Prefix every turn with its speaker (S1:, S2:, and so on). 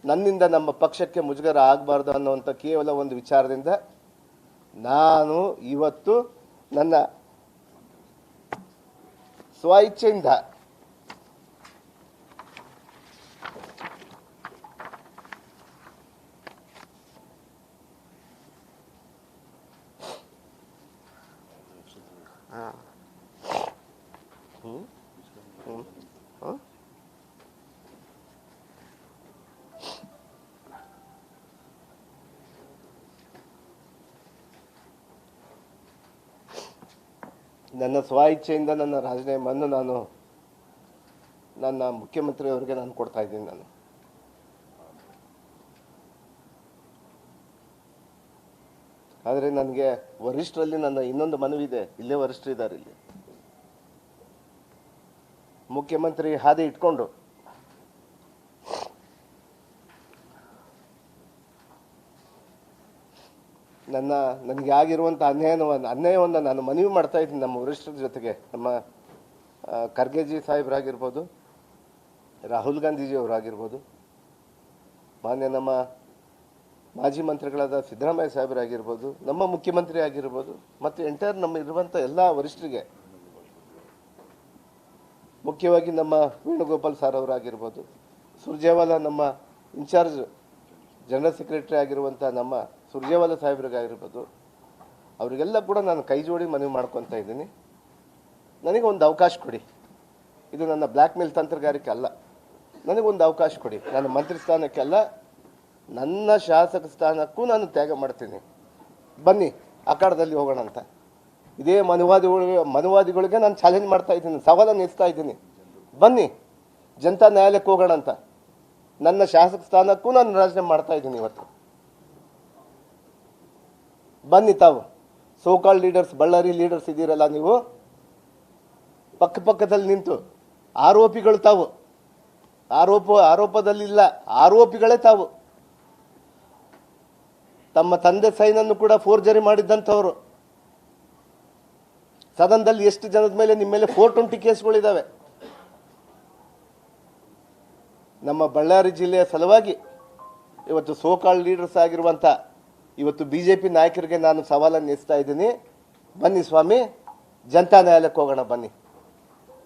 S1: ನನ್ನಿಂದ ನಮ್ಮ ಪಕ್ಷಕ್ಕೆ ಮುಜುಗರ ಆಗಬಾರ್ದು ಅನ್ನುವಂಥ ಕೇವಲ ಒಂದು ವಿಚಾರದಿಂದ ನಾನು ಇವತ್ತು ನನ್ನ ಸ್ವ ಇಚ್ಛೆಯಿಂದ ನನ್ನ ಸ್ವ ಇಚ್ಛೆಯಿಂದ ನನ್ನ ರಾಜೀನಾಮೆಯನ್ನು ನಾನು ನನ್ನ ಮುಖ್ಯಮಂತ್ರಿಯವರಿಗೆ ನಾನು ಕೊಡ್ತಾ ಇದ್ದೀನಿ. ನಾನು ಆದರೆ ನನಗೆ ವರಿಷ್ಠರಲ್ಲಿ ನನ್ನ ಇನ್ನೊಂದು ಮನವಿ ಇದೆ. ಇಲ್ಲೇ ವರಿಷ್ಠರಿದ್ದಾರೆ, ಇಲ್ಲಿ ಮುಖ್ಯಮಂತ್ರಿ ಹಾದಿ ಇಟ್ಕೊಂಡು ನನಗೆ ಆಗಿರುವಂಥ ಅನ್ಯಾಯವನ್ನು ನಾನು ಮನವಿ ಮಾಡ್ತಾ ಇದ್ದೀನಿ ನಮ್ಮ ವರಿಷ್ಠರ ಜೊತೆಗೆ. ನಮ್ಮ ಖರ್ಗೆಜಿ ಸಾಹೇಬರಾಗಿರ್ಬೋದು, ರಾಹುಲ್ ಗಾಂಧೀಜಿ ಅವರಾಗಿರ್ಬೋದು, ಮಾನ್ಯ ನಮ್ಮ ಮಾಜಿ ಮಂತ್ರಿಗಳಾದ ಸಿದ್ದರಾಮಯ್ಯ ಸಾಹೇಬರಾಗಿರ್ಬೋದು, ನಮ್ಮ ಮುಖ್ಯಮಂತ್ರಿ ಆಗಿರ್ಬೋದು, ಮತ್ತು ಎಂಟೈರ್ ನಮ್ಮ ಇರುವಂಥ ಎಲ್ಲ ವರಿಷ್ಠರಿಗೆ, ಮುಖ್ಯವಾಗಿ ನಮ್ಮ ವೇಣುಗೋಪಾಲ್ ಸರ್ ಅವರಾಗಿರ್ಬೋದು, ಸುರ್ಜೇವಾಲಾ ನಮ್ಮ ಇನ್ಚಾರ್ಜ್ ಜನರಲ್ ಸೆಕ್ರೆಟರಿ ಆಗಿರುವಂಥ ನಮ್ಮ ಸುರ್ಜೇವಾಲಾ ಸಾಹೇಬ್ರಿಗಾಗಿರ್ಬೋದು, ಅವರಿಗೆಲ್ಲ ಕೂಡ ನಾನು ಕೈ ಜೋಡಿ ಮನವಿ ಮಾಡ್ಕೊತಾ ಇದ್ದೀನಿ. ನನಗೆ ಒಂದು ಅವಕಾಶ ಕೊಡಿ. ಇದು ನನ್ನ ಬ್ಲ್ಯಾಕ್ ಮೇಲ್ ತಂತ್ರಗಾರಿಕೆ ಅಲ್ಲ. ನನಗೊಂದು ಅವಕಾಶ ಕೊಡಿ. ನಾನು ಮಂತ್ರಿ ಸ್ಥಾನಕ್ಕೆ ಅಲ್ಲ, ನನ್ನ ಶಾಸಕ ಸ್ಥಾನಕ್ಕೂ ನಾನು ತ್ಯಾಗ ಮಾಡ್ತೀನಿ. ಬನ್ನಿ ಅಖಾಡದಲ್ಲಿ ಹೋಗೋಣ ಅಂತ ಇದೇ ಮನುವಾದಿಗಳಿಗೆ ನಾನು ಚಾಲೆಂಜ್ ಮಾಡ್ತಾ ಇದ್ದೀನಿ, ಸವಾಲನ್ನು ಎಸ್ತಾ ಇದ್ದೀನಿ. ಬನ್ನಿ ಜನತಾ ನ್ಯಾಯಾಲಯಕ್ಕೆ ಹೋಗೋಣ ಅಂತ. ನನ್ನ ಶಾಸಕ ಸ್ಥಾನಕ್ಕೂ ನಾನು ರಾಜೀನಾಮೆ ಮಾಡ್ತಾ ಇದ್ದೀನಿ ಇವತ್ತು. ಬನ್ನಿ ತಾವು ಸೋಕಾಲ್ ಲೀಡರ್ಸ್, ಬಳ್ಳಾರಿ ಲೀಡರ್ಸ್ ಇದ್ದೀರಲ್ಲ, ನೀವು ಪಕ್ಕದಲ್ಲಿ ನಿಂತು ಆರೋಪಿಗಳು ತಾವು, ಆರೋಪದಲ್ಲಿಲ್ಲ, ಆರೋಪಿಗಳೇ ತಾವು. ತಮ್ಮ ತಂದೆ ಸೈನನ್ನು ಕೂಡ ಫೋರ್ಜರಿ ಮಾಡಿದ್ದಂಥವ್ರು. ಸದನದಲ್ಲಿ ಎಷ್ಟು ಜನದ ಮೇಲೆ ನಿಮ್ಮ ಮೇಲೆ 420 ಕೇಸ್ಗಳಿದ್ದಾವೆ. ನಮ್ಮ ಬಳ್ಳಾರಿ ಜಿಲ್ಲೆಯ ಸಲುವಾಗಿ ಇವತ್ತು ಸೋಕಾಲ್ ಲೀಡರ್ಸ್ ಆಗಿರುವಂಥ ಇವತ್ತು ಬಿಜೆಪಿ ನಾಯಕರಿಗೆ ನಾನು ಸವಾಲನ್ನು ಎಸ್ತಾ ಇದ್ದೀನಿ. ಬನ್ನಿ ಸ್ವಾಮಿ, ಜನತಾ ನ್ಯಾಯಾಲಯಕ್ಕೆ ಹೋಗೋಣ ಬನ್ನಿ.